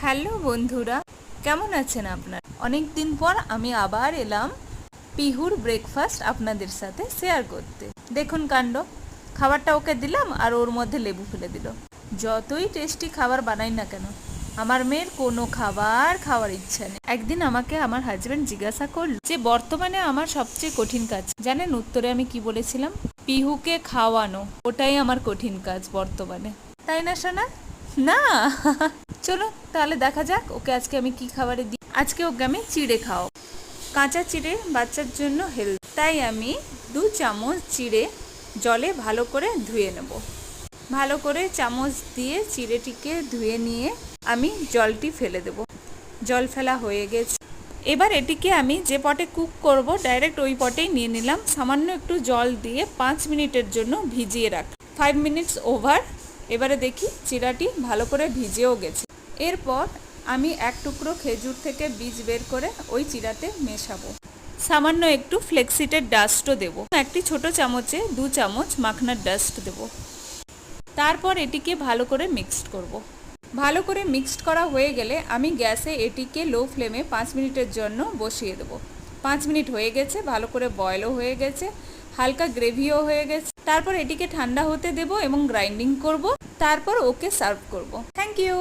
Hello বন্ধুরা, কেমন আছেন আপনারা? অনেক দিন পর আমি আবার এলাম পিহুর ব্রেকফাস্ট আপনাদের সাথে শেয়ার করতে। দেখুন কাণ্ড, খাবারটা ওকে দিলাম আর ওর মধ্যে লেবু ফেলে দিল। যতই টেস্টি খাবার বানাই না কেন, আমার মেয়ের কোনো খাবার খাওয়ার ইচ্ছা নেই। একদিন আমাকে আমার হাজবেন্ড জিজ্ঞাসা করল যে বর্তমানে আমার সবচেয়ে কঠিন কাজ জানেন? উত্তরে আমি কি বলেছিলাম? পিহুকে খাওয়ানো, ওটাই আমার কঠিন কাজ বর্তমানে। তাই না সোনা? না। চলো তাহলে দেখা যাক ওকে আজকে আমি কি খাবারে দিই। আজকে ওকে আমি চিড়ে খাও। কাঁচা চিড়ে বাচ্চার জন্য হেলথ, তাই আমি 2 চামচ চিড়ে জলে ভালো করে ধুয়ে নেব। ভালো করে চামচ দিয়ে চিড়েটিকে ধুয়ে নিয়ে আমি জলটি ফেলে দেব। জল ফেলা হয়ে গেছে। এবার এটিকে আমি যে পটে কুক করব ডাইরেক্ট ওই পটেই নিয়ে নিলাম। সামান্য একটু জল দিয়ে 5 মিনিটের জন্য ভিজিয়ে রাখ। 5 মিনিটস ওভার। এবারে দেখি চিড়াটি ভালো করে ভিজেও গেছে। এরপর আমি এক টুকরো খেজুর থেকে বীজ বের করে ওই চিড়াতে মেশাবো। সামান্য একটু ফ্লেক্সিটের ডাস্টও দেব। একটি ছোট চামচে 2 চামচ মাখনার ডাস্ট দেব। তারপর এটিকে ভালো করে মিক্সড করব। ভালো করে মিক্সড করা হয়ে গেলে আমি গ্যাসে এটিকে লো ফ্লেমে 5 মিনিটের জন্য বসিয়ে দেব। 5 মিনিট হয়ে গেছে, ভালো করে বয়েলও হয়ে গেছে, হালকা গ্রেভিও হয়ে গেছে। তারপর এটিকে ঠান্ডা হতে দেব এবং গ্রাইন্ডিং করব। তারপর ওকে সার্ভ করব। Thank you.